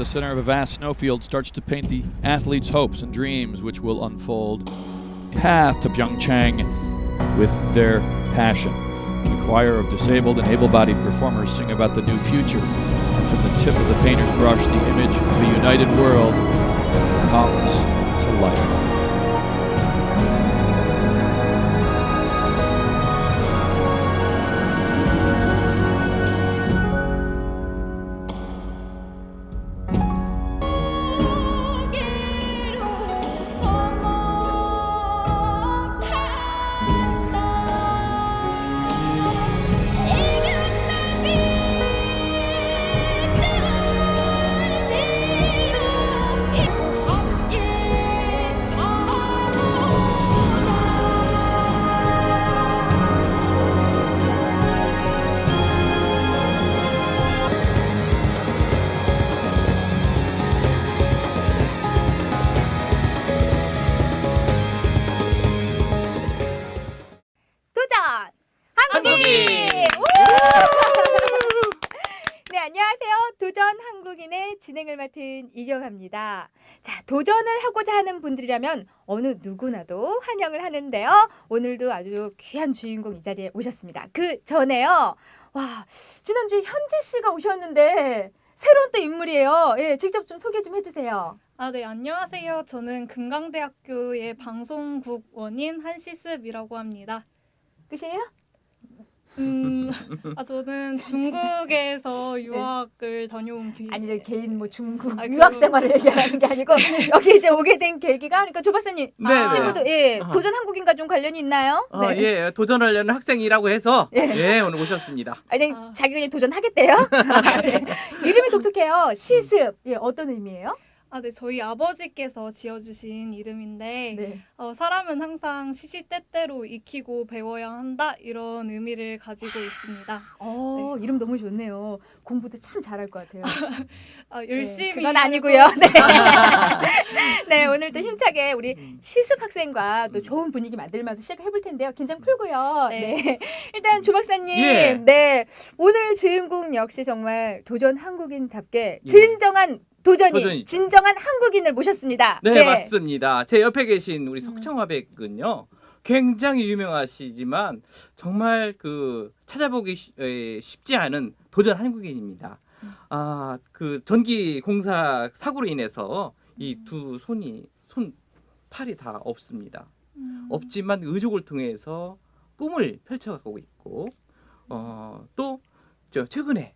the center of a vast snowfield, starts to paint the athletes' hopes and dreams, which will unfold path to Pyeongchang with their passion. The choir of disabled and able-bodied performers sing about the new future, and from the tip of the painter's brush, the image of a united world comes to life. 도전 한국인의 진행을 맡은 이경아입니다. 자, 도전을 하고자 하는 분들이라면 어느 누구나도 환영을 하는데요. 오늘도 아주 귀한 주인공 이 자리에 오셨습니다. 그 전에요. 와, 지난주에 현지 씨가 오셨는데 새로운 또 인물이에요. 예, 직접 좀 소개 좀 해주세요. 네, 안녕하세요. 저는 금강대학교의 방송국원인 한시습이라고 합니다. 끝이에요? 저는 중국에서 유학을 다녀온 아니, 저 개인 뭐 중국 아, 유학 생활을 얘기하는 게 아니고 여기 이제 오게 된 계기가 그러니까 조 박사님 네, 친구도 예, 도전 한국인과 좀 관련이 있나요? 네. 예, 도전하려는 학생이라고 해서 예. 오늘 오셨습니다. 아니, 자기가 그냥 도전하겠대요. 네. 이름이 독특해요. 시습. 예, 어떤 의미예요? 네, 저희 아버지께서 지어주신 이름인데 네. 사람은 항상 시시때때로 익히고 배워야 한다 이런 의미를 가지고 있습니다. 네. 이름 너무 좋네요. 공부도 참 잘할 것 같아요. 열심히. 네, 그건 아니고요. 네. 네, 오늘 또 힘차게 우리 시습 학생과 또 좋은 분위기 만들면서 시작을 해볼 텐데요. 긴장 풀고요. 네. 일단 조 박사님, 예. 네, 오늘 주인공 역시 정말 도전 한국인답게 진정한 도전이 진정한 한국인을 모셨습니다. 네, 맞습니다. 제 옆에 계신 우리 석청화백은요. 굉장히 유명하시지만 정말 그 찾아보기 쉽지 않은 도전 한국인입니다. 그 전기 공사 사고로 인해서 이 두 팔이 다 없습니다. 없지만 의족을 통해서 꿈을 펼쳐가고 있고 또 최근에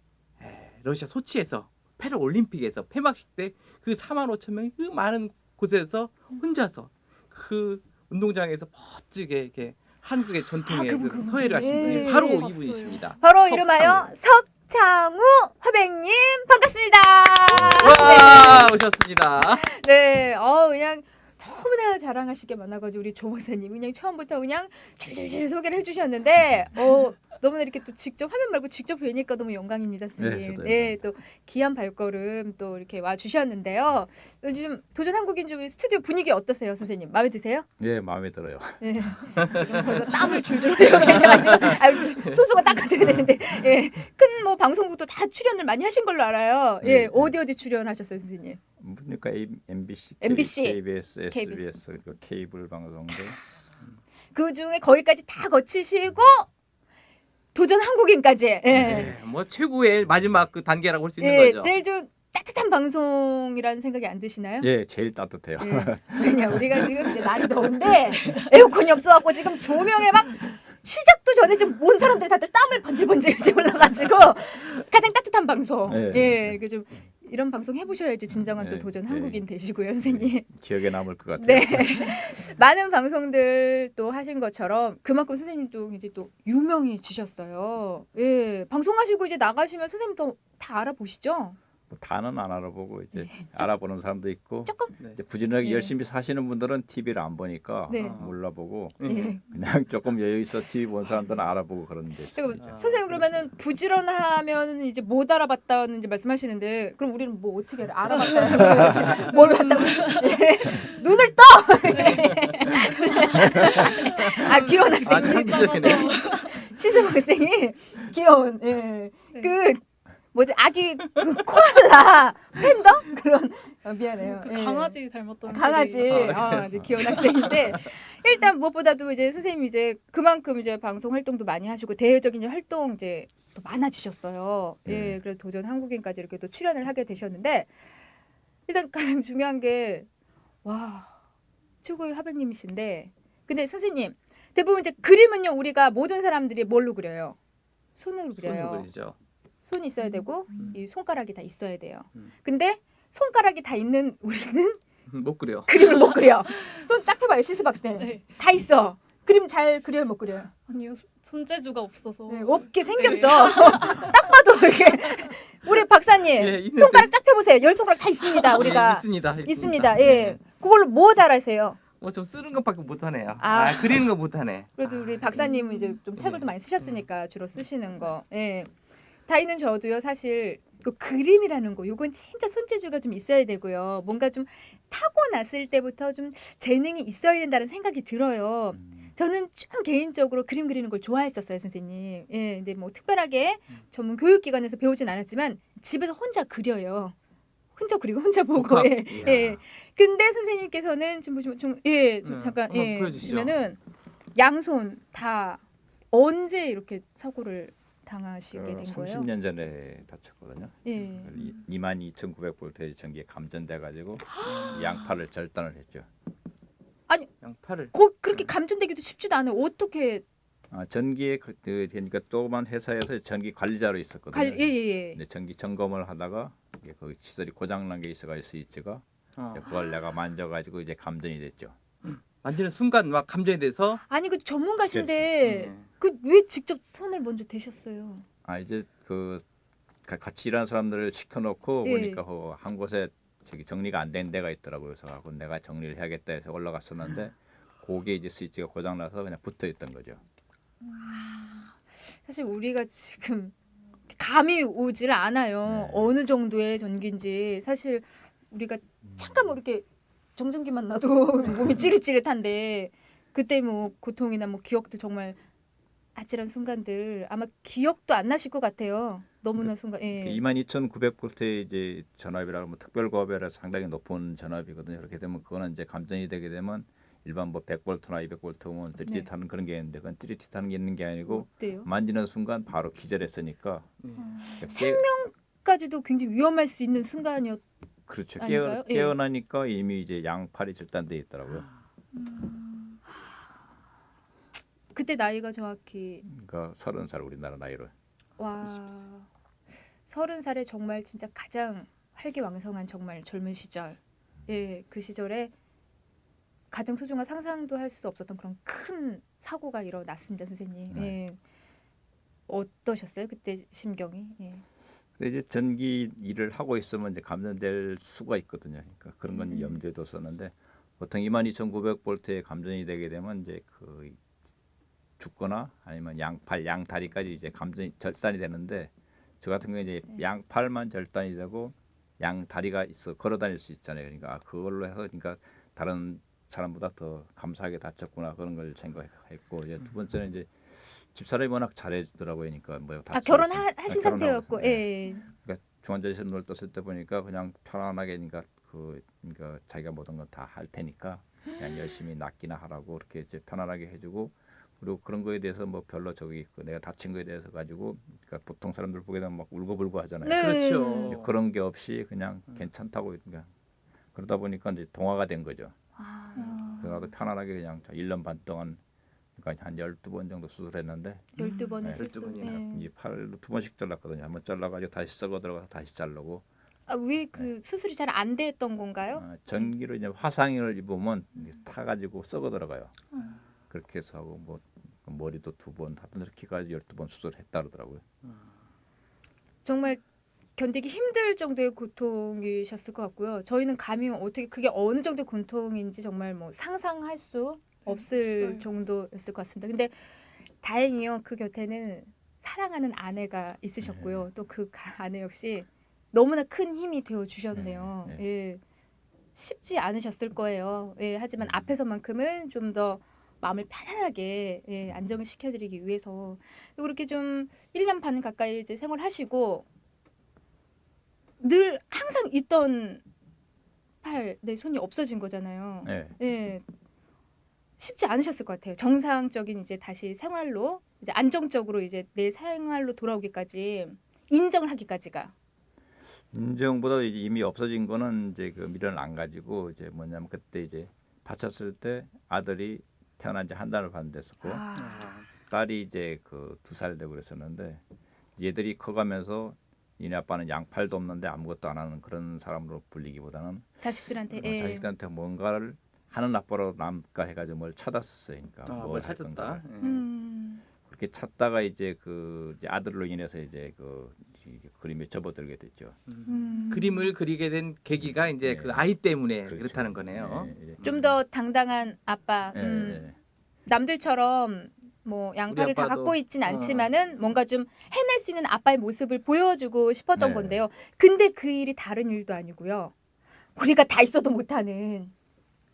러시아 소치에서 패럴올림픽에서 폐막식 때 그 45,000명이 그 많은 곳에서 혼자서 그 운동장에서 멋지게 이렇게 한국의 전통의 그 서예를 하신 분이 바로 이분이십니다. 바로 이름하여 석창우 화백님 반갑습니다. 와, 오셨습니다. 네, 그냥 너무나 자랑하시게 많아가지고 우리 조 박사님 그냥 처음부터 그냥 줄줄줄 소개를 해주셨는데 너무나 이렇게 또 직접 화면 말고 직접 뵈니까 너무 영광입니다, 선생님. 네, 또 귀한 발걸음 또 이렇게 와 주셨는데요. 요즘 도전 한국인 좀 스튜디오 분위기 어떠세요, 선생님? 마음에 드세요? 예, 마음에 들어요. 네, 지금 벌써 땀을 줄줄 흘리고 계셔가지고 소스가 닦아줘야 되는데, 예, 큰 뭐 방송국도 다 출연을 많이 하신 걸로 알아요. 예, 어디 출연하셨어요, 선생님? 그러니까 MBC, KBS, SBS 그리고 케이블 방송들. 그 중에 거기까지 다 거치시고 도전 한국인까지. 예. 네, 뭐 최고의 마지막 그 단계라고 할 수 있는 예, 거죠. 제일 좀 따뜻한 방송이라는 생각이 안 드시나요? 예, 제일 따뜻해요. 예. 왜냐 우리가 지금 이제 날이 더운데 에어컨이 없어갖고 지금 조명에 막 시작도 전에 지금 온 사람들이 다들 땀을 번질번질 흘러가지고 가장 따뜻한 방송. 예, 그 좀 이런 방송 해보셔야지 진정한 또 도전 한국인 되시고요, 선생님. 기억에 남을 것 같아요. 네, 많은 방송들 또 하신 것처럼 그만큼 선생님도 이제 또 유명해지셨어요. 예, 방송하시고 이제 나가시면 선생님도 다 알아보시죠? 뭐 다는 안 알아보고 이제 알아보는 사람도 있고 조금 이제 부지런하게 열심히 사시는 분들은 TV를 안 보니까 몰라보고 그냥 조금 여유 있어 TV 본 사람들은 알아보고 그런 데 있어요. 선생님 그러면은 부지런하면 이제 못 알아봤다는 이제 말씀하시는데 그럼 우리는 뭐 어떻게 알아봤다고 뭘 봤다고 눈을 떠! 귀여운 학생 시습 학생이 귀여운 그 뭐지 아기 그 코알라 팬더 그런 미안해요. 그 예. 강아지 닮았던 강아지 소리. 이제 귀여운 학생인데 일단 무엇보다도 이제 선생님이 이제 그만큼 이제 방송 활동도 많이 하시고 대외적인 이제 활동 이제 또 많아지셨어요. 예, 그래서 도전 한국인까지 이렇게 또 출연을 하게 되셨는데 일단 가장 중요한 게 와 최고의 화백님이신데 근데 선생님 대부분 이제 그림은요 우리가 모든 사람들이 뭘로 그려요? 손으로 그려요. 손으로 그리죠. 손이 있어야 되고 이 손가락이 다 있어야 돼요. 음. 근데 손가락이 다 있는 우리는 못 그려. 그림을 못 그려. 손 쫙 펴봐요 시스 박쌤. 네. 다 있어. 그림 잘 그려요 못 그려요? 아니요 손재주가 없어서. 네, 없게 생겼어. 딱 봐도 이렇게 우리 박사님 예, 있는데. 손가락 쫙 펴보세요. 열 손가락 다 있습니다. 우리가 있습니다. 있습니다. 예, 그걸로 뭐 잘하세요? 뭐좀 쓰는 것밖에 못하네요. 아. 그리는 거 못하네. 그래도 우리 박사님은 이제 좀 책을 도 많이 쓰셨으니까 주로 쓰시는 거. 예. 다이는 저도요 사실 그 그림이라는 거 요건 진짜 손재주가 좀 있어야 되고요. 뭔가 좀 타고났을 때부터 좀 재능이 있어야 된다는 생각이 들어요. 저는 좀 개인적으로 그림 그리는 걸 좋아했었어요, 선생님. 예, 근데 뭐 특별하게 전문 교육기관에서 배우진 않았지만 집에서 혼자 그려요. 혼자 그리고 혼자 보고. 독학. 예, 예. 근데 선생님께서는 지금 보시면 좀 잠깐 한번 예, 보여주시죠. 보시면은 양손 다 언제 이렇게 사고를 당하시게 된 거예요? 30년 전에 다쳤거든요. 예. 22,900볼트의 전기에 감전돼 가지고 양팔을 절단을 했죠. 양팔을. 그렇게 감전되기도 쉽지도 않아요. 어떻게 전기에 그러니까 조그만 회사에서 전기 관리자로 있었거든요. 예. 근데 전기 점검을 하다가 이게 거기 시설이 고장 난 게 있어가지고 스위치가 그걸 내가 만져가지고 이제 감전이 됐죠. 만지는 순간 막 감정이 돼서. 아니 그 전문가신데 예. 그 왜 직접 손을 먼저 대셨어요? 이제 그 같이 일하는 사람들을 시켜놓고 예. 보니까 한 곳에 저기 정리가 안 된 데가 있더라고요. 그래서 하고 내가 정리를 해야겠다 해서 올라갔었는데 그게 이제 스위치가 고장 나서 그냥 붙어 있던 거죠. 사실 우리가 지금 감이 오질 않아요. 네. 어느 정도의 전기인지 사실 우리가 잠깐 뭐 이렇게 정전기만 나도 몸이 찌릿찌릿한데 그때 뭐 고통이나 뭐 기억도 정말 아찔한 순간들 아마 기억도 안 나실 것 같아요. 너무나 순간. 예. 22,900볼트의 이제 전압이라고 뭐 특별고압이라서 상당히 높은 전압이거든요. 그렇게 되면 그거는 이제 감전이 되게 되면 일반 뭐 100볼트나 200볼트면 찌릿하는 그런 게 있는데 그건 찌릿하는 게 있는 게 아니고 어때요? 만지는 순간 바로 기절했으니까 생명까지도 굉장히 위험할 수 있는 순간이었. 그렇죠. 아닌가요? 예. 깨어나니까 이미 이제 양팔이 절단돼 있더라고요. 그때 나이가 정확히 그러니까 30살 우리나라 나이로. 와 30살에 정말 진짜 가장 활기왕성한 정말 젊은 시절. 예, 그 시절에 가장 소중한 상상도 할 수 없었던 그런 큰 사고가 일어났습니다, 선생님. 네. 예. 어떠셨어요 그때 심경이? 예. 근데 이제 전기 일을 하고 있으면 이제 감전될 수가 있거든요. 그러니까 그런 건 염두에 뒀었는데 보통 22,900볼트에 감전이 되게 되면 이제 그 죽거나 아니면 양팔, 양다리까지 이제 감전이 절단이 되는데 저 같은 경우에 이제 양팔만 절단이 되고 양다리가 있어 걸어 다닐 수 있잖아요. 그러니까 그걸로 해서 그러니까 다른 사람보다 더 감사하게 다쳤구나 그런 걸 생각했고 이제 두 번째는 이제 집사람이 워낙 잘해주더라고요. 그러니까 뭐 결혼하신 상태였고, 예. 그러니까 중환자실에 눈을 떴을 때 보니까 그냥 편안하게 그러니까 그러니까 자기가 모든 건 다 할 테니까 그냥 열심히 낫기나 하라고 그렇게 이제 편안하게 해주고 그리고 그런 거에 대해서 뭐 별로 저기 내가 다친 거에 대해서 가지고 그러니까 보통 사람들 보게 되면 막 울고불고 하잖아요. 네. 그렇죠. 그런 게 없이 그냥 괜찮다고 그러니까 그러다 보니까 이제 동화가 된 거죠. 그래서 나도 편안하게 그냥 1년 반 동안 그러니까 한 12번 정도 수술했는데 12번을 네. 수술. 12번이나. 이 팔로 2번씩 잘랐거든요. 한번 잘라가지고 다시 썩어 들어가서 다시 자르고 왜 그 수술이 잘 안 됐던 건가요? 전기로 이제 화상을 입으면 타가지고 썩어 들어가요. 그렇게 해서 하고 뭐 머리도 2번 하여튼 이렇게 가지고 12번 수술했다 그러더라고요. 정말 견디기 힘들 정도의 고통이셨을 것 같고요. 저희는 감히 어떻게 그게 어느 정도의 고통인지 정말 뭐 상상할 수 없을 없어요. 정도였을 것 같습니다. 근데 다행히요 그 곁에는 사랑하는 아내가 있으셨고요. 또 그 아내 역시 너무나 큰 힘이 되어 주셨네요. 네. 예. 쉽지 않으셨을 거예요. 예. 하지만 앞에서만큼은 좀 더 마음을 편안하게 예, 안정을 시켜드리기 위해서 그렇게 좀 1년 반 가까이 이제 생활하시고 늘 항상 있던 내 손이 없어진 거잖아요. 네. 예. 쉽지 않으셨을 것 같아요. 정상적인 이제 다시 생활로 이제 안정적으로 이제 내 생활로 돌아오기까지 인정을 하기까지가. 인정보다 이제 이미 없어진 거는 이제 그 미련을 안 가지고 이제 뭐냐면 그때 이제 바쳤을 때 아들이 태어난 지 한 달을 반 됐었고 딸이 이제 그 2살 되고 그랬었는데 얘들이 커가면서 니네 아빠는 양팔도 없는데 아무것도 안 하는 그런 사람으로 불리기보다는 자식들한테 예. 자식들한테 뭔가를 하는 아빠로 남까 해가지고 뭘 찾았어요. 그러니까 뭘 할 건가. 찾았다. 예. 그렇게 찾다가 이제 그 이제 아들로 인해서 이제 그 그림에 접어들게 됐죠. 그림을 그리게 된 계기가 이제 네. 그 아이 때문에 그렇죠. 그렇다는 거네요. 좀 더 당당한 아빠. 예. 남들처럼 뭐 양팔을 다 아빠도, 갖고 있진 않지만은 뭔가 좀 해낼 수 있는 아빠의 모습을 보여주고 싶었던 네. 건데요. 근데 그 일이 다른 일도 아니고요. 우리가 다 있어도 못하는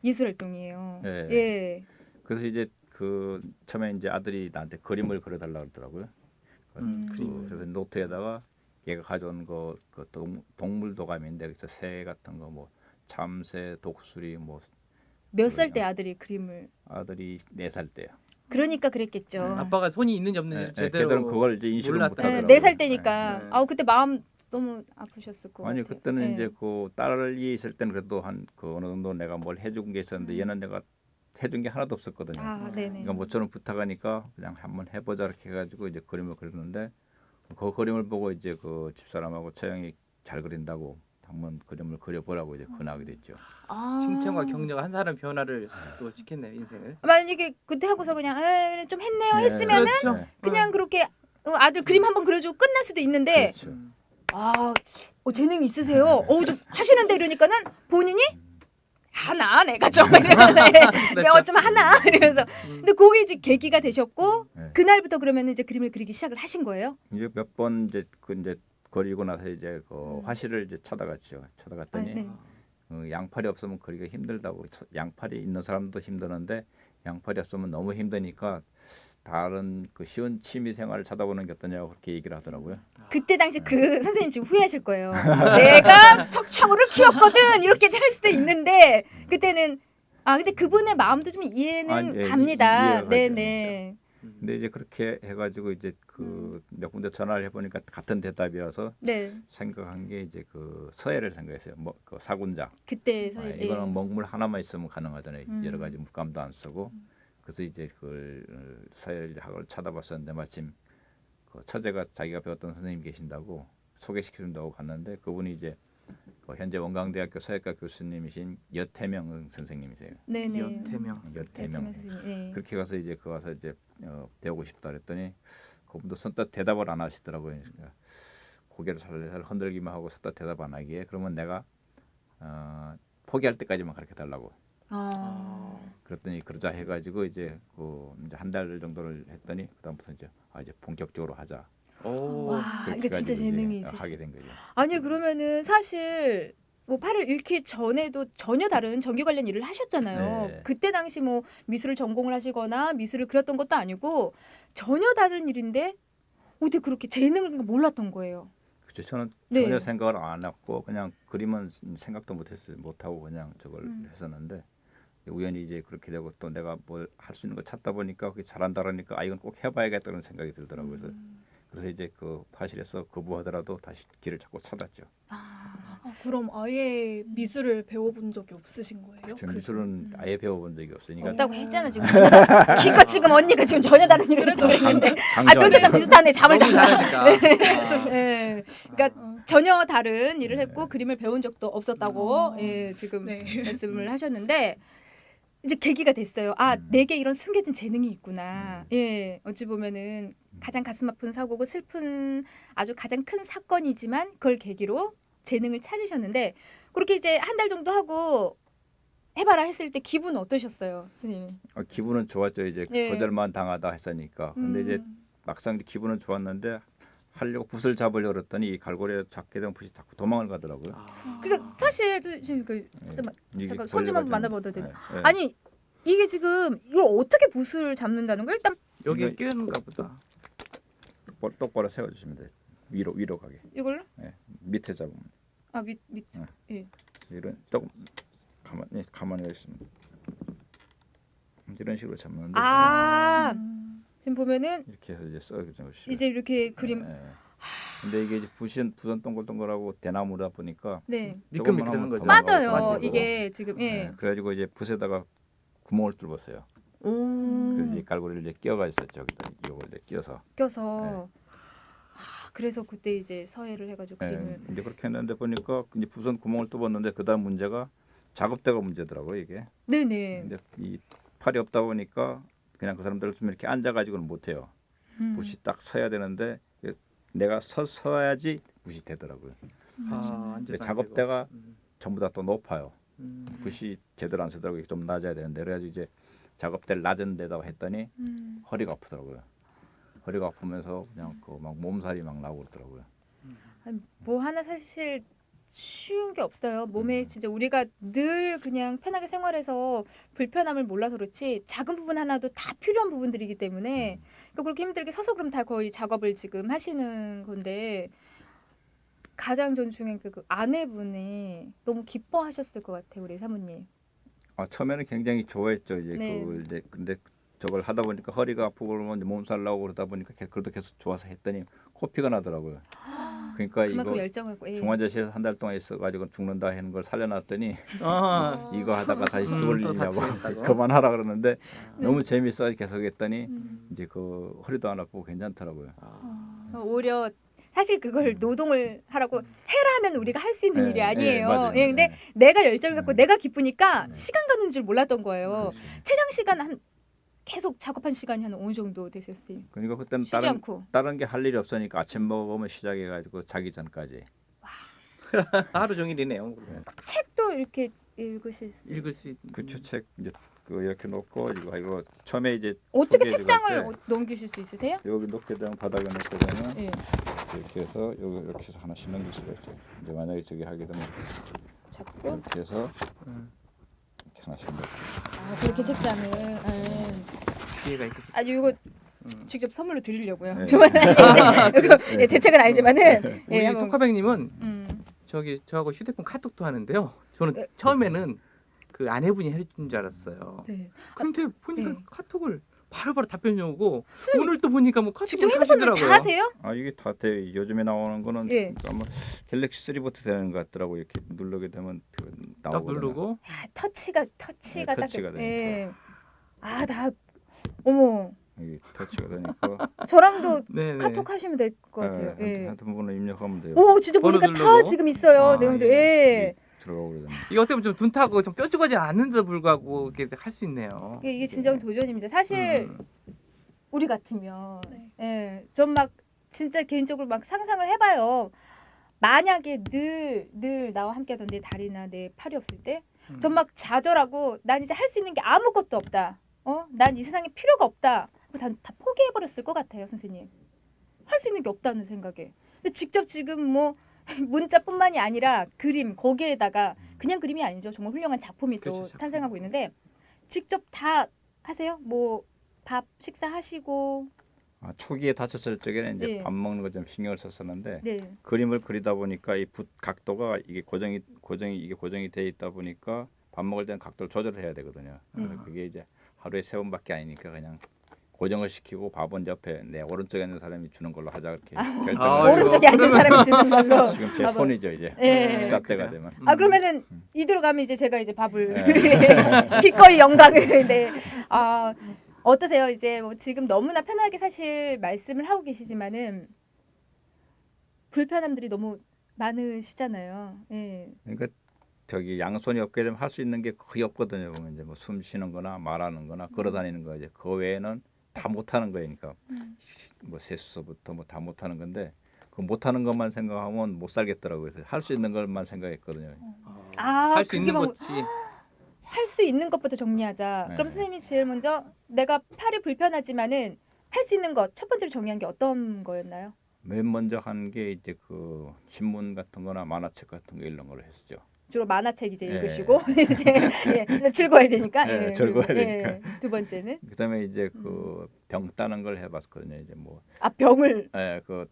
예술 활동이에요. 네. 예. 그래서 이제 그 처음에 이제 아들이 나한테 그림을 그려달라고 그러더라고요. 그래서 노트에다가 얘가 가져온 거 그 동물 도감인데 그래서 새 같은 거 뭐 참새, 독수리 뭐 몇 살 때 아들이 그림을 아들이 4살 때요. 그러니까 그랬겠죠. 아빠가 손이 있는지 없는지 제대로 그들은 그걸 이제 인식을 몰랐다. 못 네, 하더라고요. 4살 때니까. 네. 아우 그때 마음 너무 아프셨을 것 아니 같아요. 그때는 예. 이제 그 딸이 있을 때는 그래도 한 그 어느 정도 내가 뭘 해준 게 있었는데 얘는 내가 해준 게 하나도 없었거든요. 아, 네네. 그러니까 모처럼 부탁하니까 그냥 한번 해보자 이렇게 해가지고 이제 그림을 그렸는데 그 그림을 보고 이제 그 집사람하고 처형이 잘 그린다고 한번 그림을 그려보라고 이제 권하게 됐죠. 아. 칭찬과 격려가 한 사람 변화를 또 시켰네요 인생을. 만약에 그때 하고서 그냥 에이, 좀 했네요 네, 했으면은 그렇죠. 그냥 그렇게 아들 그림 한번 그려주고 끝날 수도 있는데 그렇죠. 아 재능이 있으세요. 좀 하시는데 이러니까는 본인이 하나 내가 좀 이러면서 그렇죠. 좀 하나 이러면서 근데 그게 이제 계기가 되셨고 네. 그날부터 그러면 이제 그림을 그리기 시작을 하신 거예요? 이제 몇 번 이제 그 이제 그리고 나서 이제 그 화실을 이제 찾아갔죠. 찾아갔더니 네. 양팔이 없으면 그리기가 힘들다고. 양팔이 있는 사람도 힘드는데 양팔이 없으면 너무 힘드니까 다른 그 쉬운 취미 생활을 찾아보는 게 어떠냐고 그렇게 얘기를 하더라고요. 그때 당시 그 선생님 지금 후회하실 거예요. 내가 석창호를 키웠거든 이렇게 할 수도 있는데 그때는 근데 그분의 마음도 좀 이해는 예, 갑니다. 이해가 네네. 근데 이제 그렇게 해가지고 이제 그 몇 군데 전화를 해보니까 같은 대답이어서 네. 생각한 게 이제 그 서예를 생각했어요. 뭐 그 사군자. 그때 이거는 먹물 하나만 있으면 가능하잖아요. 음. 여러 가지 물감도 안 쓰고. 그래서 이제 그걸 서예학을 찾아봤었는데 마침 그 처제가 자기가 배웠던 선생님 계신다고 소개시켜준다고 갔는데 그분이 이제 그 현재 원광대학교 서예과 교수님이신 여태명 선생님이세요. 네네. 여태명. 여태명. 네. 그렇게 가서 이제 그 와서 이제 배우고 싶다 그랬더니 그분도 선뜻 대답을 안 하시더라고요. 그러니까 고개를 살살 흔들기만 하고 선뜻 대답 안 하기에 그러면 내가 포기할 때까지만 가르쳐 달라고. 그랬더니 그러자 해가지고 이제 이제 한 달 정도를 했더니 그다음부터 이제 본격적으로 하자. 오. 이거 진짜 재능이 있으시죠. 하게 된 거죠. 아니 그러면은 사실 뭐 팔을 잃기 전에도 전혀 다른 전기 관련 일을 하셨잖아요. 네. 그때 당시 뭐 미술을 전공을 하시거나 미술을 그렸던 것도 아니고 전혀 다른 일인데 어떻게 그렇게 재능을 몰랐던 거예요. 그렇죠. 저는 네. 전혀 생각을 안 했고 그냥 그림은 생각도 못하고 그냥 저걸 했었는데 우연히 이제 그렇게 되고 또 내가 뭘 할 수 있는 걸 찾다 보니까 그게 잘한다 그러니까 이건 꼭 해봐야겠다는 생각이 들더라고요. 그래서 이제 그 화실에서 거부하더라도 다시 길을 자꾸 찾았죠. 그럼 아예 미술을 배워본 적이 없으신 거예요? 저 미술은 아예 배워본 적이 없으니까 없다고 했잖아 지금. 기껏 지금 언니가 지금 전혀 다른 일을 했다고 했는데 강조하네요. 평소랑 비슷하네. 잠을 너무 자. 잘하니까. 네. 그러니까 전혀 다른 일을 했고 그림을 배운 적도 없었다고 지금 네. 말씀을 하셨는데 이제 계기가 됐어요. 내게 이런 숨겨진 재능이 있구나. 예, 어찌 보면은 가장 가슴 아픈 사고고 슬픈 아주 가장 큰 사건이지만 그걸 계기로 재능을 찾으셨는데 그렇게 이제 한 달 정도 하고 해봐라 했을 때 기분 어떠셨어요, 선생님? 기분은 좋았죠. 이제 예. 거절만 당하다 했으니까. 근데 이제 막상 기분은 좋았는데 하려고 붓을 잡으려고 그랬더니 이 갈고리에 잡게 되면 붓이 자꾸 도망을 가더라고요. 그러니까 사실 이게 잠깐 손 좀 한번 만나봐도 돼요? 네. 아니 이게 지금 이걸 어떻게 붓을 잡는다는 거예요? 일단 여기 이거- 끼는가 보다. 똑바로 세워주시면 돼요. 위로 가게. 이걸로 밑에 잡으면. 밑. 이런 조금 가만히 있으면 이런 식으로 잡는데 지금 보면은 이렇게 해서 이제 써주는 것이. 이제 이렇게 그림. 근데 이게 이제 부선 동글동글하고 대나무다 보니까 네. 미끌미끌 조금만 하는 거죠. 하면 맞아요. 도망가고 이게 지금 그래가지고 이제 붓에다가 구멍을 뚫었어요. 그래서 이 갈고리를 이제 끼어가 있었죠. 여기다 이걸 이제 끼어서. 껴서 그래서 그때 이제 서해를 해가지고 그림을. 이제 그렇게 했는데 보니까 이제 부선 구멍을 뚫었는데 그다음 문제가 작업대가 문제더라고요 이게. 네네. 근데 이 팔이 없다 보니까 그냥 그 사람들 이렇게 앉아가지고는 못해요. 붓이 딱 서야 되는데 내가 서야지 붓이 되더라고요. 근데 작업대가 전부 다 또 높아요. 붓이 제대로 안 서더라고요. 좀 낮아야 되는데 그래가지고 이제 작업대를 낮은 데다가 했더니 허리가 아프더라고요. 허리가 아프면서 그냥 그 막 몸살이 막 나고 그러더라고요. 뭐 하나 사실 쉬운 게 없어요. 몸에 진짜 우리가 늘 그냥 편하게 생활해서 불편함을 몰라서 그렇지 작은 부분 하나도 다 필요한 부분들이기 때문에 그러니까 그렇게 힘들게 서서 그럼 다 거의 작업을 지금 하시는 건데 가장 전 중요한 그 아내분이 너무 기뻐하셨을 것 같아요, 우리 사모님. 처음에는 굉장히 좋아했죠. 이제 네. 그걸 이제 근데 저걸 하다 보니까 허리가 아프고 그러면 이제 몸살 나고 그러다 보니까 그래도 계속 좋아서 했더니 코피가 나더라고요. 그러니까 그만큼 이거 열정을 중환자실에서 한 달 동안 있어가지고 죽는다 하는 걸 살려놨더니 아, 이거 하다가 다시 죽을 또 일이냐고 다치겠다고? 그만하라 그러는데 네. 너무 재밌어 계속했더니 이제 그 허리도 안 아프고 괜찮더라고요. 오히려 사실 그걸 노동을 하라고 해라 하면 우리가 할 수 있는 일이 아니에요. 맞아요. 근데 네. 내가 열정을 갖고 내가 기쁘니까 네. 시간 가는 줄 몰랐던 거예요. 그렇죠. 최장 시간 한 계속 작업한 시간이 한 어느 정도 되세요, 선생님? 그러니까 그때는 쉬지 않고. 다른 게 할 일이 없으니까 아침 먹으면 시작해가지고 자기 전까지. 하루 종일이네요. 책도 이렇게 읽으실 수. 읽을 수 있. 그쵸 책 이제 그 이렇게 놓고 이거 처음에 이제 어떻게 소개해드릴 책장을 때 넘기실 수 있으세요? 여기 놓게 되면 바닥에 놓게 되면 예. 이렇게 해서 여기 이렇게 해서 하나씩 넘길 수가 있죠. 이제 만약에 저기 하게 되면 잡고. 이렇게 해서 이렇게 하나씩 넣고. 그렇게 책장을. 기회가 있겠. 아주 이거 직접 선물로 드리려고요. 네. 이거 제 책은 아니지만은. 우리 한번. 석화백님은 저하고 휴대폰 카톡도 하는데요. 저는 네. 처음에는 그 아내분이 해준 줄 알았어요. 네. 근데 보니까 네. 카톡을 바로바로 답변이 오고 오늘 또 보니까 뭐 직접 카톡을 핸드폰으로 하시더라고요. 다 하세요? 이게 다 돼. 요즘에 나오는 거는 예. 아마 갤럭시 3부터 되는 것 같더라고. 이렇게 누르게 되면 딱 나오거든요. 누르고 야, 터치가 네, 딱. 터치가 예. 나 어머. 이게 터치가 되니까 저랑도 네네. 카톡 하시면 될 것 같아요. 예. 핸드폰번호 입력하면 돼요. 오, 진짜 번호 보니까 다 누르고? 지금 있어요. 아, 내용들. 예. 예. 들어가고 그러잖아요. 이거 어떻게 보면 좀 둔타고 좀 뾰족하지 않는데도 불구하고 이렇게 할 수 있네요. 이게 진정 도전입니다. 사실 우리 같으면 좀 막 진짜 개인적으로 막 상상을 해봐요. 만약에 늘 나와 함께하던 내 다리나 내 팔이 없을 때 전 막 좌절하고 난 이제 할 수 있는 게 아무것도 없다. 난 이 세상에 필요가 없다. 다 포기해버렸을 것 같아요, 선생님. 할 수 있는 게 없다는 생각에. 근데 직접 지금 뭐 문자뿐만이 아니라 그림 거기에다가 그냥 그림이 아니죠. 정말 훌륭한 작품이 또 그렇죠, 작품. 탄생하고 있는데 직접 다 하세요? 뭐 밥 식사하시고 초기에 다쳤을 적에는 이제 네. 밥 먹는 거 좀 신경을 썼었는데 네. 그림을 그리다 보니까 이 붓 각도가 이게 고정이 돼 있다 보니까 밥 먹을 때는 각도를 조절해야 되거든요. 그래서 그게 이제 하루에 3번밖에 아니니까 그냥 고정을 시키고 밥은 옆에 내 오른쪽에 있는 사람이 주는 걸로 하자 이렇게 결정을 아이고, 오른쪽에 앉은 사람이 주는 걸로. 지금 제 밥을. 손이죠 이제 예. 식사 때가 되면. 그러면은 이대로 가면 이제 제가 이제 밥을 네. 기꺼이 영광을 어떠세요? 이제 뭐 지금 너무나 편하게 사실 말씀을 하고 계시지만은 불편함들이 너무 많으시잖아요. 예. 그러니까 저기 양손이 없게 되면 할 수 있는 게 거의 없거든요. 보면 이제 뭐 숨 쉬는-거나 말하는-거나 걸어다니는 거 이제 그 외에는 다 못하는 거니까 뭐 세수서부터 뭐 다 못하는 건데 그 못하는 것만 생각하면 못 살겠더라고요. 그래서 할 수 있는 것만 생각했거든요. 할 수 있는 그게 것이 할 수 있는 것부터 정리하자. 네. 그럼 선생님이 제일 먼저 내가 팔이 불편하지만은 할 수 있는 것 첫 번째로 정리한 게 어떤 거였나요? 맨 먼저 한 게 이제 그 신문 같은-거나 만화책 같은 거 이런 걸 했죠. 주로 만화책 이제 예. 읽으시고 이제 즐거워야 되니까. 예, 즐거워야 그리고, 되니까. 두 번째는 그다음에 이제 그 병 따는 걸 해봤거든요. 이제 뭐 병을 그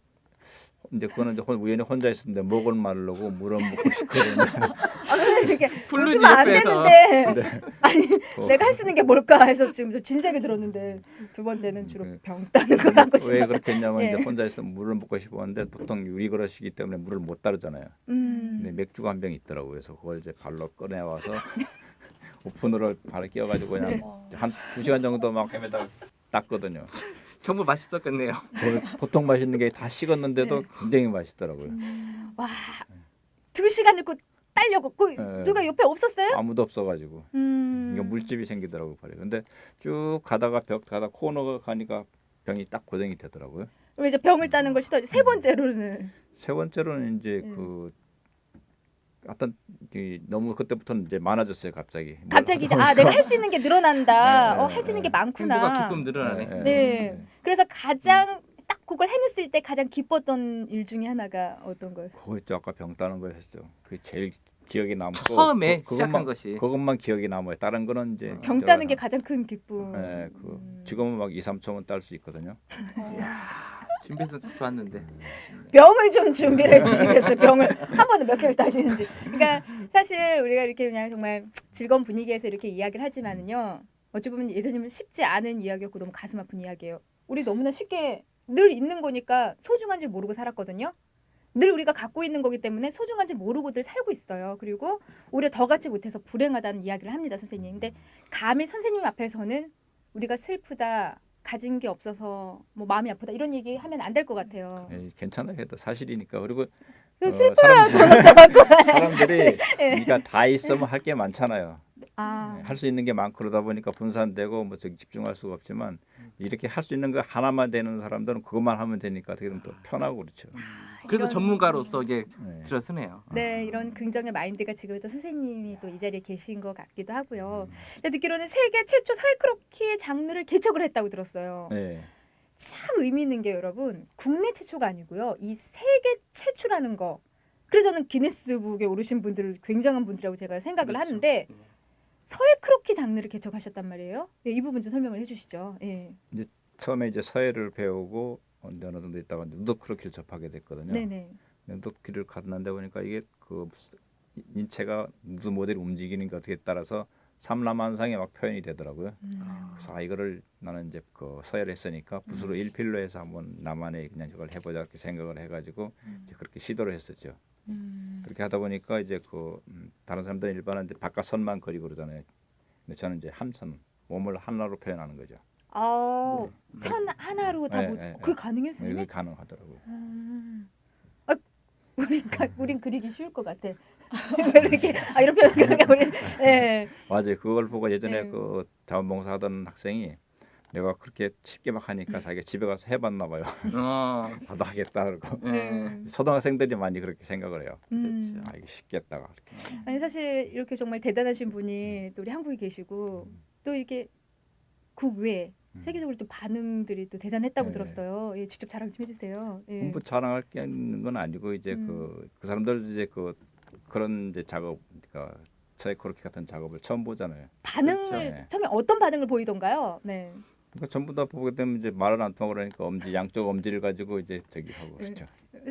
이제 그거는 이제 우연히 혼자 있었는데 목을 마르려고 물을 먹고 싶거든요. 아, 근데 이렇게 블루지 웃으면 안 옆에서. 되는데 아니 어. 내가 할 수 있는 게 뭘까 해서 지금 저 진지하게 들었는데 두 번째는 주로 병 따는 거 하고 왜 싶어요. 그렇게 했냐면 예. 이제 혼자 있으면 물을 먹고 싶었는데 보통 유리 그릇이기 때문에 물을 못 따르잖아요. 근데 맥주가 한 병 있더라고요. 그래서 그걸 이제 발로 꺼내 와서 오픈으로 발에 끼워가지고 그냥 한 2시간 정도 막 헤매다가 땄거든요. 정말 맛있었겠네요. 보통 맛있는 게 다 식었는데도 굉장히 맛있더라고요. 와, 2시간을 꼭 딸려고 그 예. 누가 옆에 없었어요? 아무도 없어가지고 이거 물집이 생기더라고요. 발에. 근데 쭉 가다가 벽 가다 코너가 가니까 병이 딱 고정이 되더라고요. 그럼 이제 병을 따는 걸 시도하죠. 세 번째로는 세 번째로는 이제 그 어떤 너무 그때부터는 이제 많아졌어요. 갑자기. 갑자기 이제 아 내가 할 수 있는 게 늘어난다. 네, 할 수 있는 게 네. 많구나. 행복과 기쁨 늘어나네. 네. 그래서 가장 딱 그걸 해냈을 때 가장 기뻤던 일 중에 하나가 어떤 거였어요? 그거였죠. 아까 병 따는 거였죠. 그게 제일 기억에 남고 처음에 시작한 그것만, 것이. 그것만 기억에 남아요. 다른 거는 이제 병 따는 게 가장 큰 기쁨. 예, 지금은 막 2, 3초면 딸 수 있거든요. 준비해서 좋았는데. 병을 좀 준비를 해주시겠어요. 병을 한 번에 몇 개를 따시는지. 그러니까 사실 우리가 이렇게 그냥 정말 즐거운 분위기에서 이렇게 이야기를 하지만은요. 어찌 보면 예전이면 쉽지 않은 이야기였고 너무 가슴 아픈 이야기예요. 우리 너무나 쉽게 늘 있는 거니까 소중한 줄 모르고 살았거든요. 늘 우리가 갖고 있는 거기 때문에 소중한 줄 모르고들 살고 있어요. 그리고 오히려 더 갖지 못해서 불행하다는 이야기를 합니다, 선생님. 근데 감히 선생님 앞에서는 우리가 슬프다, 가진 게 없어서 뭐 마음이 아프다 이런 얘기 하면 안 될 것 같아요. 괜찮아요. 그래도 사실이니까. 그리고 슬퍼요, 돈 없어갖고. 사람들이 그러니까 다 있으면 할 게 많잖아요. 아, 할 수 있는 게 많고 그러다 보니까 분산되고 뭐 저기 집중할 수가 없지만 이렇게 할 수 있는 거 하나만 되는 사람들은 그것만 하면 되니까 어떻게 보면 또 편하고 그렇죠. 그래서 이런- 전문가로서 이게 네. 들어서네요. 네, 이런 긍정의 마인드가 지금도 선생님이 또 이 자리에 계신 것 같기도 하고요. 근데 듣기로는 세계 최초 서해 크로키의 장르를 개척을 했다고 들었어요. 네. 참 의미 있는 게 여러분 국내 최초가 아니고요. 이 세계 최초라는 거. 그래서 저는 기네스북에 오르신 분들을 굉장한 분들이라고 제가 생각을 그렇죠. 하는데 서해 크로키 장르를 개척하셨단 말이에요. 이 부분 좀 설명을 해주시죠. 예. 처음에 이제 서예를 배우고 어느 정도 있다가 누더크로키를 접하게 됐거든요. 네네. 누더크로키를 갔는데 보니까 이게 그 인체가 누드 모델이 움직이는 게 어떻게 따라서 삼라만상에 막 표현이 되더라고요. 그래서 이거를 나는 이제 그 서예를 했으니까 붓으로 일필로 해서 한번 나만의 그냥 이걸 해보자 이렇게 생각을 해가지고 이제 그렇게 시도를 했었죠. 그렇게 하다 보니까 이제 다른 사람들은 일반은 이제 바깥 선만 그리고 그러잖아요. 근데 저는 이제 한선 몸을 하나로 표현하는 거죠. 선 하나로 다 네, 그게 가능했어요? 이게 가능하더라고요. 우린 그리기 쉬울 것 같아. 왜 이렇게 이런 표현 그러니까 우리 예. 맞아요. 그걸 보고 예전에 네. 그 자원봉사하던 학생이 내가 그렇게 쉽게 막 하니까 자기가 집에 가서 해봤나 봐요. 나도 하겠다 그러고 초등학생들이 많이 그렇게 생각을 해요. 이게 쉽겠다가 그렇게. 아니 사실 이렇게 정말 대단하신 분이 또 우리 한국에 계시고 또 이렇게 국외 세계적으로 또 반응들이 또 대단했다고 네. 들었어요. 예, 직접 자랑 좀 해주세요. 예. 공부 자랑할 게 있는 건 아니고 이제 그 사람들 이제 그런 이제 작업, 그러니까 사이코로키 같은 작업을 처음 보잖아요. 반응을 그렇죠. 처음에 어떤 반응을 보이던가요? 네. 그러니까 전부 다 보게 되면 이제 말을 안 통하고 그러니까 양쪽 엄지를 가지고 이제 저기 하고 그렇죠.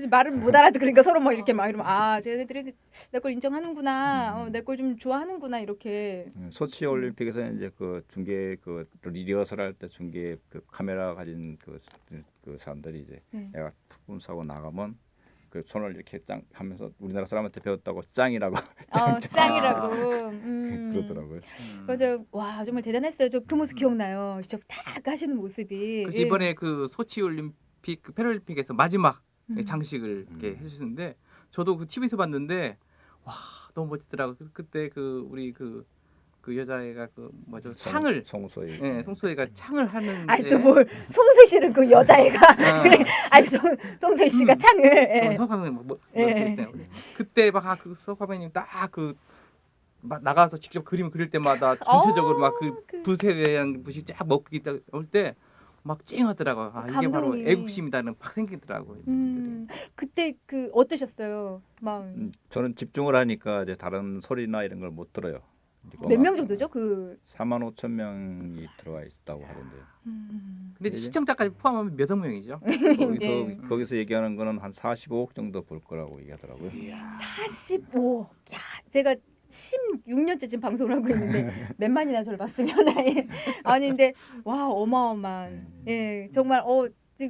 말을 못 알아듣으니까 서로 막 이렇게 막 이러면 쟤네들이 내 걸 인정하는구나, 내 걸 좀 좋아하는구나 이렇게. 소치 올림픽에서 이제 그 중계 그 리허설 할 때 중계 그 카메라 가진 그 사람들이 이제 내가 품 사고 나가면 그 손을 이렇게 짱 하면서 우리나라 사람한테 배웠다고 짱이라고 짱이라고. 그러더라고요. 맞아요. 와 정말 대단했어요. 저 그 모습 기억나요. 직접 딱 하시는 모습이. 그래서 이번에 그 소치 올림픽 그 패럴림픽에서 마지막 음. 장식을 이렇게 해주시는데 저도 그 TV에서 봤는데 와 너무 멋지더라고. 그때 그 우리 그 여자애가 그 뭐죠 창을 송소희. 네, 송소희가 창을 하는데 아니 또 뭘 송소희 씨는 그 여자애가 그래. 아니 송소희 씨가 창을. 예. 서화면님 뭐 예. 그때 막 그 서화면님 딱 그 나가서 직접 그림을 그릴 때마다 전체적으로 막 그 붓에 대한 붓이 쫙 먹고 있다 올 때 막 찡하더라고요. 이게 바로 감동이. 애국심이다는 팍 생기더라고요. 그때 어떠셨어요? 마음. 저는 집중을 하니까 이제 다른 소리나 이런 걸 못 들어요. 몇 명 정도죠? 그 4만 5천 명이 들어와 있다고 하던데요. 근데 이제- 시청자까지 포함하면 몇 억 명이죠? 거기서 네. 거기서 얘기하는 거는 한 45억 정도 볼 거라고 얘기하더라고요. 45. 야, 제가 16년째 지금 방송을 하고 있는데 몇만이나 저를 봤으면 아니 근데 와 어마어마한 예 정말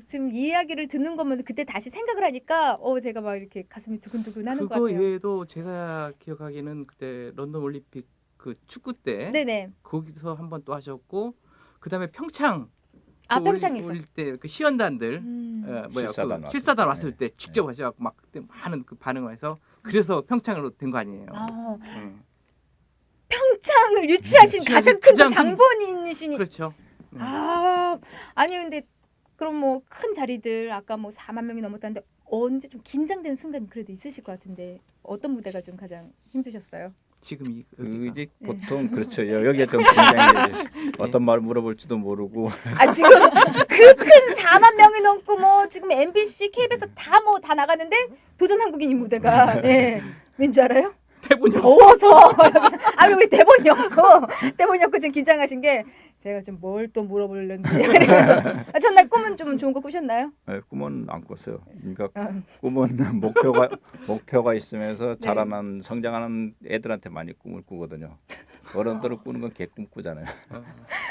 지금 이 이야기를 듣는 거면 그때 다시 생각을 하니까 제가 막 이렇게 가슴이 두근두근하는 것 그거 같아요. 외에도 제가 기억하기에는 그때 런던 올림픽 그 축구 때 네네. 거기서 한 번 또 하셨고 그다음에 평창 아 그 평창에서. 올릴 때 그 시연단들 실사단 실사단 왔을 왔을 때. 때 직접 하셔갖고 막 그때 많은 그 반응을 해서 그래서 평창으로 된 거 아니에요. 아, 평창 평창을 유치하신 가장 큰 가장 큰- 장본인이시니. 그렇죠. 아니 근데 그럼 뭐 큰 자리들 아까 뭐 4만 명이 넘었다는데 언제 좀 긴장되는 순간 그래도 있으실 것 같은데 어떤 무대가 좀 가장 힘드셨어요? 지금 이 그 여기가. 이제 보통 그렇죠. 여기에 좀 굉장히 어떤 말 물어볼지도 모르고 아 지금 그 큰 4만 명이 넘고 뭐 지금 MBC, KBS 다 나갔는데 도전 한국인이 무대가 왠줄 알아요? 대본이 없어. 더워서 아니 우리 대본이 없고 지금 긴장하신 게 제가 좀 뭘 또 물어보려는지 그래서 전날 꿈은 좀 좋은 거 꾸셨나요? 꿈은 안 꿨어요. 그러니까 아, 꿈은 목표가 있으면서 자라는 성장하는 애들한테 많이 꿈을 꾸거든요. 어른들은 꾸는 건 개꿈 꾸잖아요.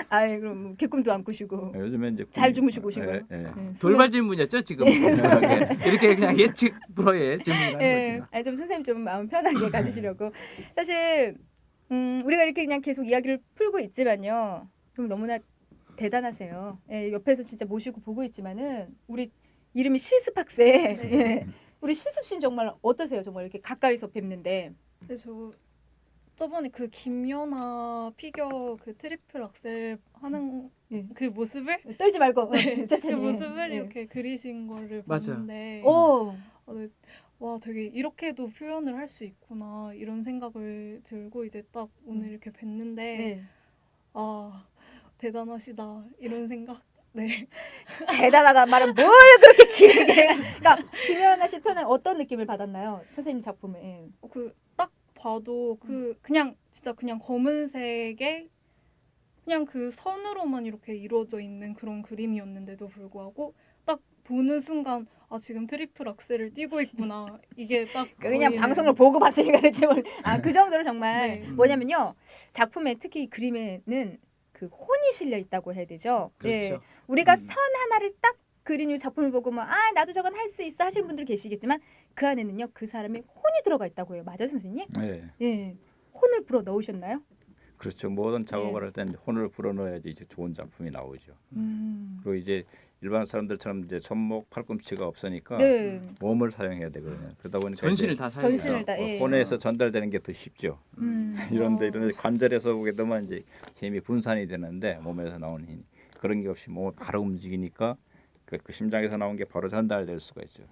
아이 그럼 뭐 개꿈도 안 꾸시고 요즘에 이제 잘 주무시고 오시고요. 예. 네, 돌발 질문이었죠 지금. 이렇게 그냥 예측 불허의 질문을 하는 예, 거죠. 아니 좀 선생님 좀 마음 편하게 가지시려고 사실 우리가 이렇게 그냥 계속 이야기를 풀고 있지만요. 그럼 너무나 대단하세요. 예, 옆에서 진짜 모시고 보고 있지만은 우리 이름이 실습학생. 예, 우리 실습 씨는 정말 어떠세요? 정말 이렇게 가까이서 뵙는데. 근데 저 저번에 그 김연아 피겨 그 트리플 악셀 하는 예. 그 모습을 떨지 말고 그 천천히. 모습을 예. 이렇게 그리신 거를 맞아요. 봤는데 오, 네. 와 되게 이렇게도 표현을 할 수 있구나 이런 생각을 들고 이제 딱 오늘 이렇게 뵀는데 네. 아 대단하시다 이런 생각. 네. 대단하다 말은 뭘 그렇게 길게. 그러니까 김연아 씨 편은 어떤 느낌을 받았나요? 선생님 작품에. 예. 그 딱 봐도 그 그냥 진짜 그냥 검은색에 그냥 그 선으로만 이렇게 이루어져 있는 그런 그림이었는데도 불구하고 딱 보는 순간 아 지금 트리플 악셀을 뛰고 있구나 이게 딱 그냥 보이는- 방송을 보고 봤으니까 그렇지 그 정도로 정말 네. 뭐냐면요 작품에 특히 그림에는 그 혼이 실려 있다고 해야 되죠. 예, 그렇죠. 우리가 선 하나를 딱 그린 이 작품을 보고 뭐 나도 저건 할 수 있어 하시는 분들 계시겠지만 그 안에는요 그 사람의 혼이 들어가 있다고 해요. 맞아요 선생님? 예. 예, 혼을 불어 넣으셨나요? 그렇죠. 모든 작업을 할 때는 혼을 불어넣어야지 이제 좋은 작품이 나오죠. 그리고 이제 일반 사람들처럼 이제 손목 팔꿈치가 없으니까 네. 몸을 사용해야 되거든요. 그러다 보니까 전신을 이제 다 사용해요. 전신을 다, 예. 혼에서 전달되는 게 더 쉽죠. 이런데 어. 이런 관절에서 보게 되면 이제 힘이 분산이 되는데 몸에서 나오는 힘 그런 게 없이 몸을 바로 움직이니까 그 심장에서 나온 게 바로 전달될 수가 있죠.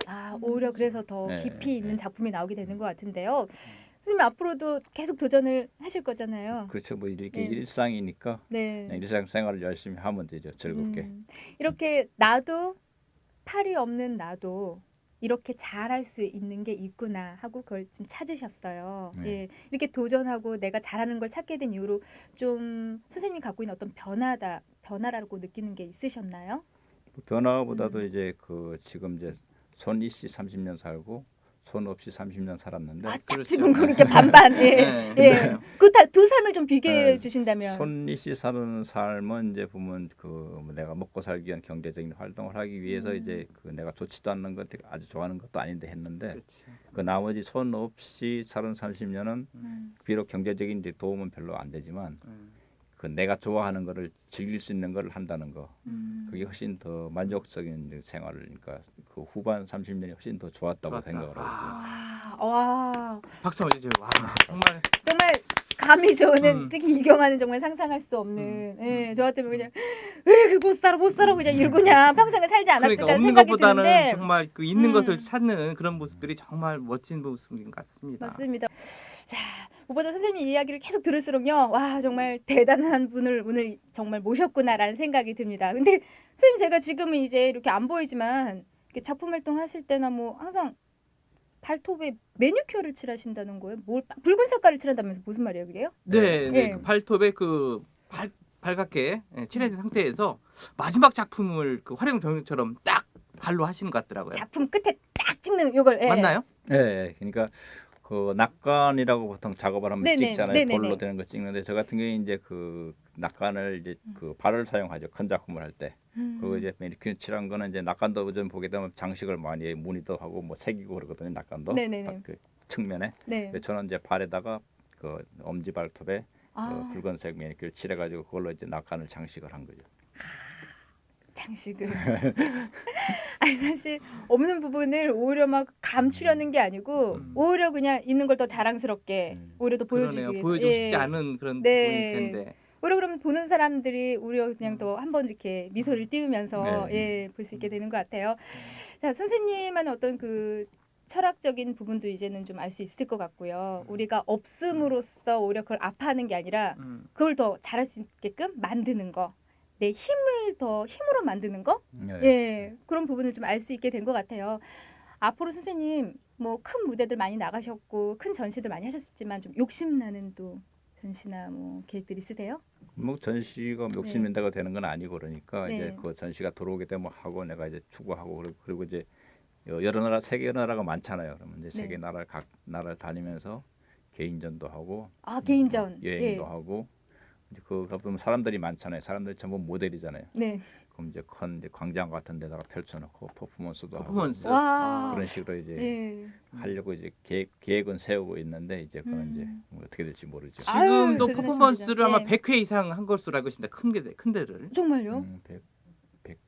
오히려 그래서 더 네, 깊이 있는 네. 작품이 나오게 되는 것 같은데요. 선생님 앞으로도 계속 도전을 하실 거잖아요. 그렇죠. 뭐 이렇게 네. 일상이니까 네. 그냥 일상생활을 열심히 하면 되죠. 즐겁게. 이렇게 나도 팔이 없는 나도 이렇게 잘할 수 있는 게 있구나 하고 그걸 좀 찾으셨어요. 네. 예, 이렇게 도전하고 내가 잘하는 걸 찾게 된 이후로 좀 선생님이 갖고 있는 어떤 변화라고 느끼는 게 있으셨나요? 변화보다도 이제 그 지금 이제 손 있이 30년 살고 손 없이 30년 살았는데 딱 그렇죠. 지금 그렇게 반반. 예. 네. 예. 그 두 삶을 좀 비교해 네. 주신다면. 손 있이 사는 삶은 이제 보면 그뭐 내가 먹고 살기 위한 경제적인 활동을 하기 위해서 이제 그 내가 좋지도 않는 것 아주 좋아하는 것도 아닌데 했는데 그렇죠. 그 나머지 손 없이 살은 30년은 비록 경제적인 이제 도움은 별로 안 되지만 그 내가 좋아하는 거를 즐길 수 있는 걸 한다는 거 그게 훨씬 더 만족적인 생활을 그러니까 그 후반 30년이 훨씬 더 좋았다고 좋았다. 생각을 하거든요. 와. 박수 한번 주세요. 와, 정말 정말 감이 좋은 음. 특히 이경아는 정말 상상할 수 없는 예, 저 같으면 그냥 왜 못 살아 그냥 이러고 그냥 평생을 살지 않았을까 그러니까 없는 생각이 것보다는 드는데 정말 그 있는 음. 것을 찾는 그런 모습들이 정말 멋진 모습인 것 같습니다. 맞습니다. 자, 무엇보다 선생님 이야기를 계속 들을수록요. 와, 정말 대단한 분을 오늘 정말 모셨구나라는 생각이 듭니다. 근데 선생님 제가 지금은 이제 이렇게 안 보이지만 이렇게 작품 활동하실 때나 뭐 항상 발톱에 매니큐어를 칠하신다는 거예요? 뭘 붉은 색깔을 칠한다면서 무슨 말이에요, 그게요? 네, 네. 그 발톱에 그 발갛게 칠해진 상태에서 마지막 작품을 그 활용 병력처럼 딱 발로 하시는 것 같더라고요. 작품 끝에 딱 찍는 요걸 맞나요? 네, 그러니까 그 낙관이라고 보통 작업을 하면 네네, 찍잖아요. 네네네. 돌로 되는 거 찍는데 저 같은 경우에 이제 그 낙관을 이제 그 발을 사용하죠. 큰 작품을 할 때. 그리고 이제 매니큐어 칠한 거는 이제 낙관도 좀 보게 되면 장식을 많이 해. 무늬도 하고 뭐 새기고 그러거든요. 낙관도 네네네. 그 측면에. 네. 그래서 저는 이제 발에다가 그 엄지 발톱에 아, 그 붉은색 매니큐어를 칠해가지고 그걸로 이제 낙관을 장식을 한 거죠. 장식을. 아니 사실 없는 부분을 오히려 막 감추려는 게 아니고 오히려 그냥 있는 걸 더 자랑스럽게 오히려 더 보여주기 그러네요. 위해서. 보여주고 예. 싶지 않은 그런 네. 부분일 텐데. 오히려 그러면 보는 사람들이 오히려 그냥 더 한번 이렇게 미소를 띄우면서 네. 예, 볼 수 있게 되는 것 같아요. 자, 선생님은 어떤 그 철학적인 부분도 이제는 좀 알 수 있을 것 같고요. 우리가 없음으로써 오히려 그걸 아파하는 게 아니라 그걸 더 잘할 수 있게끔 만드는 거. 내 힘을 더 힘으로 만드는 거? 네. 예, 그런 부분을 좀 알 수 있게 된 것 같아요. 앞으로 선생님 뭐 큰 무대들 많이 나가셨고 큰 전시들 많이 하셨지만 좀 욕심나는 또 전시나 뭐 계획들 있으세요? 뭐 전시가 욕심낸다고 되는 건 아니고 그러니까 네. 이제 그 전시가 들어오게 되면 하고 내가 이제 추구하고 그리고 이제 여러 나라 세계 나라가 많잖아요. 그러면 이제 세계 네. 나라 각 나라를 다니면서 개인전도 하고 아, 개인전. 여행도 예. 하고 이제 그 보면 사람들이 많잖아요. 사람들이 전부 모델이잖아요. 네. 그럼 이제 큰 이제 광장 같은 데다가 펼쳐놓고 퍼포먼스도 퍼포먼스. 하고 와. 그런 식으로 이제 예. 하려고 이제 계획은 세우고 있는데 이제 그건 이제 뭐 어떻게 될지 모르죠. 아유, 지금도 도전하십니다. 퍼포먼스를 아마 네. 100회 이상 한 것으로 알고 있습니다. 큰 데를. 정말요?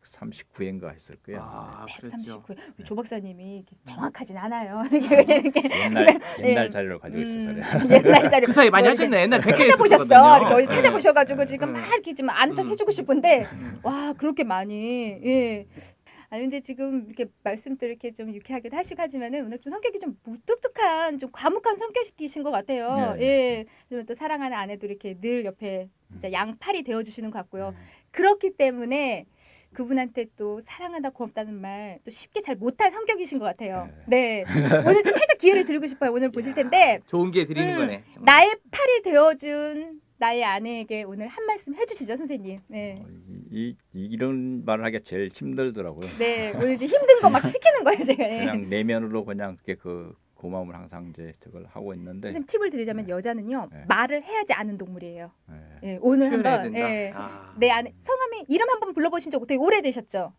139회인가 했을 거예요. 아, 그렇죠. 139. 조 박사님이 이렇게 정확하진 않아요. 이렇게 옛날 자료를 가지고 있어서 그래요. 옛날 자료. 그 사이 많이 뭐 이렇게 하셨네. 옛날 100회 찾아보셨어. 했었거든요. 이렇게 어디 네. 찾아보셔가지고 네. 지금 네. 다 이렇게 좀 아는 척 해주고 싶은데 와 그렇게 많이 예. 아 근데 지금 이렇게 말씀도 이렇게 좀 유쾌하게 하시고 하지만은 오늘 좀 성격이 좀 무뚝뚝한 좀 과묵한 성격이신 것 같아요. 네. 예. 그리고 또 사랑하는 아내도 이렇게 늘 옆에 진짜 양팔이 되어주시는 것 같고요. 네. 그렇기 때문에 그분한테 또 사랑한다 고맙다는 말 또 쉽게 잘 못할 성격이신 것 같아요. 네. 오늘 좀 살짝 기회를 드리고 싶어요. 오늘 보실 텐데 좋은 기회 드리는 거네. 정말. 나의 팔이 되어준 나의 아내에게 오늘 한 말씀 해주시죠, 선생님. 네. 이런 말을 하기가 제일 힘들더라고요. 네. 오늘 이제 힘든 거 막 시키는 거예요, 제가. 예. 그냥 내면으로 그냥 이렇게 그 고마움을 항상 이제 저걸 하고 있는데 선생님 팁을 드리자면 여자는요 네. 말을 해야지 아는 동물이에요. 예. 예, 오늘 표현해야 한번 된다. 예, 아. 내 아내 성함이 이름 한번 불러보신 적 되게 오래되셨죠?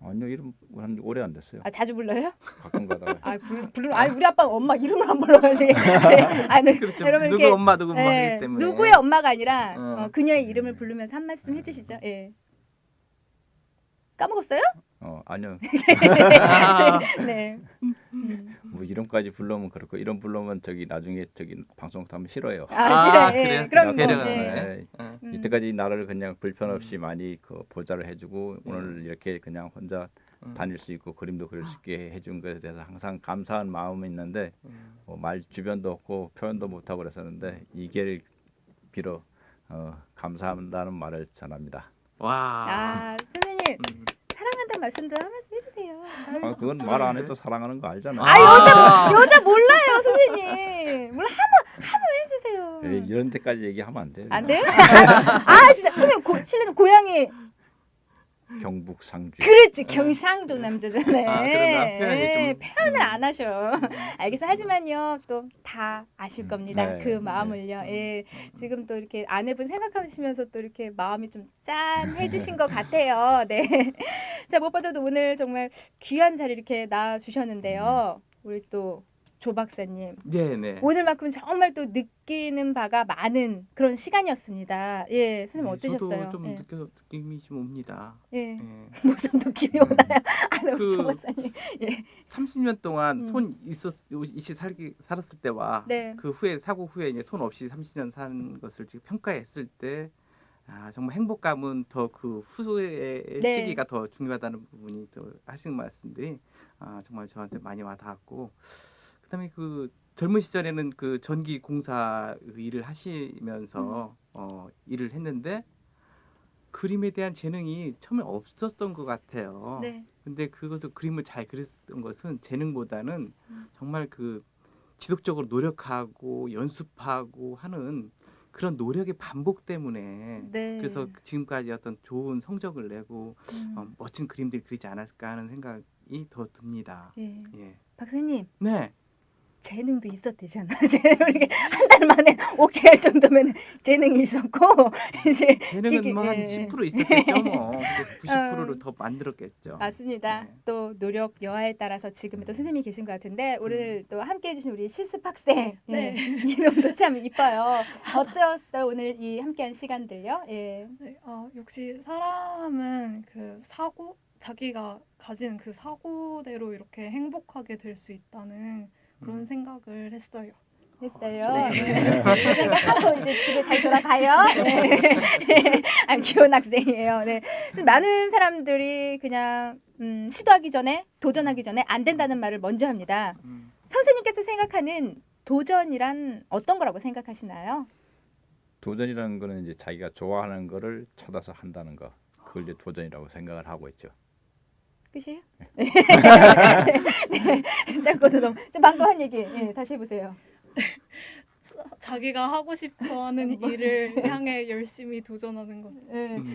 아니요 이름 한 오래 안 됐어요. 아 자주 불러요? 가끔 가다가 아 부르는 아니 우리 아빠 엄마 이름을 안 불러가지고 네. 아니 그렇죠. 여러분 누구 이렇게 엄마 누구 엄마 예, 하기 때문에. 누구의 엄마가 아니라 그녀의 음. 이름을 부르면서 한 말씀 해주시죠. 예. 까먹었어요? 아니요 아. 네. 뭐 이름까지 불러면 그렇고 이름 불러면 저기 나중에 저기 방송 하면 싫어요. 아 싫어. 아, 예. 그래요? 그럼 뭐 배려가 예. 많아요. 예. 이때까지 나를 그냥 불편 없이 많이 그 보좌를 해주고 오늘 이렇게 그냥 혼자 다닐 수 있고 그림도 그릴 수 있게 해준 것에 대해서 항상 감사한 마음이 있는데 말 주변도 없고 표현도 못하고 그랬었는데 이 기회를 빌어 감사한다는 말을 전합니다. 와. 아 선생님 음. 사랑한다는 말씀도 한 말씀 해주세요. 아, 그건 말 안 해도 사랑하는 거 알잖아요. 아 여자 몰라요 선생님. 몰라 한번 해주세요. 이런 데까지 얘기하면 안 돼요. 안 돼요? 아 진짜 선생님 실례는 고향이 경북 상주. 그렇지 경상도 남자잖아요. 아, 그런가? 표현이 좀- 표현을 안 하셔. 알겠어. 하지만요 또 다 아실 겁니다. 네, 그 네. 마음을요. 예. 지금 또 이렇게 아내분 생각하시면서 또 이렇게 마음이 좀 짠해지신 것 같아요. 네. 자 무엇보다도 오늘 정말 귀한 자리 이렇게 나와 주셨는데요. 우리 또 조 박사님 네네. 오늘만큼 정말 또 느끼는 바가 많은 그런 시간이었습니다. 예, 선생님 어떠셨어요? 저도 좀 예. 느낌이 좀 옵니다. 예. 예. 무슨 느낌이 오나요? 아, 우리 그- 조 박사님. 예. 30년 동안 손 있이 살았을 때와 네. 그 후에 사고 후에 이제 손 없이 30년 산 것을 지금 평가했을 때 정말 행복감은 더 그 후의 네. 시기가 더 중요하다는 부분이 또 하시는 말씀들이 정말 저한테 많이 와닿았고 그다음에 그 젊은 시절에는 그 전기 공사 일을 하시면서 일을 했는데 그림에 대한 재능이 처음에 없었던 것 같아요. 네. 근데 그것을 그림을 잘 그렸던 것은 재능보다는 정말 그 지속적으로 노력하고 연습하고 하는 그런 노력의 반복 때문에 네. 그래서 지금까지 어떤 좋은 성적을 내고 음. 멋진 그림들 그리지 않았을까 하는 생각이 더 듭니다. 예. 예. 박사님 네. 재능도 있었대잖아. 이렇게 한 달 만에 오케이 할 정도면 재능이 있었고 이제 재능은 이게, 뭐 한 예. 10% 있었겠죠 뭐. 90%를 더 만들었겠죠. 맞습니다. 네. 또 노력 여하에 따라서 지금 또 선생님이 계신 것 같은데 오늘 또 함께해 주신 우리 실습 학생 네. 이름도 참 이뻐요. 어떠셨어요 오늘 이 함께한 시간들요? 예. 네, 역시 사람은 그 사고 자기가 가진 그 사고대로 이렇게 행복하게 될 수 있다는 그런 생각을 했어요. 했어요. 네. 그 생각하고 이제 집에 잘 돌아가요. 네. 아, 귀여운 학생이에요. 네. 많은 사람들이 그냥 시도하기 전에 도전하기 전에 안 된다는 말을 먼저 합니다. 선생님께서 생각하는 도전이란 어떤 거라고 생각하시나요? 도전이라는 거는 이제 자기가 좋아하는 거를 찾아서 한다는 거. 그걸 이제 도전이라고 생각을 하고 있죠. 끝이에요? 네. 짧고도 너무 좀 방금 한 얘기 다시 해보세요. 자기가 하고 싶어하는 일을 향해 열심히 도전하는 것.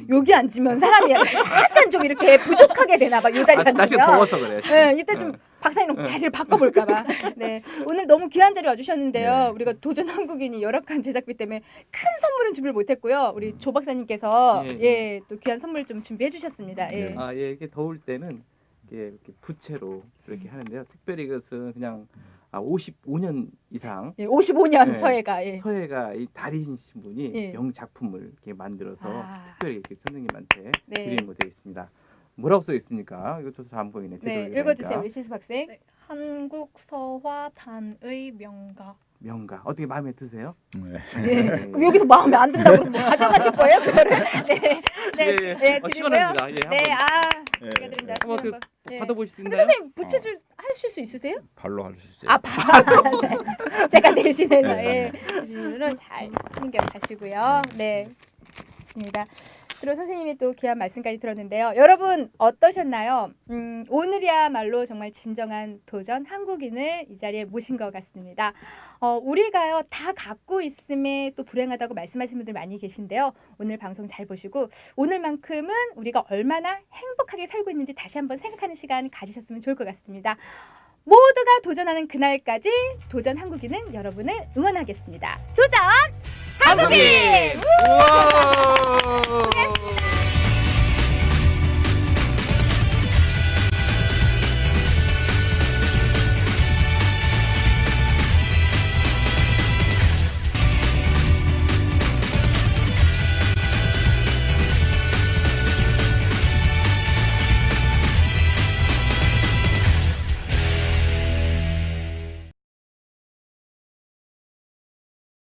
여기 앉으면 사람이 약간 좀 이렇게 부족하게 되나 봐. 이 자리에 날씨 앉으면. 더워서 그래. 네, 이때 좀 박사님 자리를 바꿔볼까 봐. 네, 오늘 너무 귀한 자리 와주셨는데요. 네. 우리가 도전 한국인이 열악한 제작비 때문에 큰 선물은 준비를 못했고요. 우리 조 박사님께서 예. 또 귀한 선물 좀 준비해 주셨습니다. 예. 네. 아, 예, 이게 더울 때는 이렇게 부채로 이렇게 하는데요. 특별히 이것은 그냥 55년 이상 55년 네. 서예가. 예. 서예가 이 달이신 분이 예. 명작품을 이렇게 만들어서 아. 특별히 이렇게 선생님한테 네. 드리는 거 되겠습니다. 뭐라고 써 있습니까? 이거 저도 잘 안 보이네. 네, 제대로 읽어주세요, 읽으니까. 우리 실습 학생. 네, 한국 서화단의 명가. 명가 어떻게 마음에 드세요? 네. 예. 그럼 여기서 마음에 안 든다고 그러면 뭐 가져가실 거예요, 그거를? 네, 네, 예, 네, 예. 드리고요. 시원합니다. 예, 네, 한번 드립니다. 한번 그 예. 받아보실 수 근데 있나요? 선생님 붙여줄 하실 수 있으세요? 발로 할 수 있어요. 아, 네. 제가 대신해서 네. 대신으로 잘 챙겨 가시고요. 네, 좋습니다. 그리고 선생님이 또 귀한 말씀까지 들었는데요. 여러분 어떠셨나요? 오늘이야말로 정말 진정한 도전 한국인을 이 자리에 모신 것 같습니다. 우리가요 다 갖고 있음에 또 불행하다고 말씀하시는 분들 많이 계신데요. 오늘 방송 잘 보시고 오늘만큼은 우리가 얼마나 행복하게 살고 있는지 다시 한번 생각하는 시간 가지셨으면 좋을 것 같습니다. 모두가 도전하는 그날까지 도전 한국인은 여러분을 응원하겠습니다. 도전 한국인!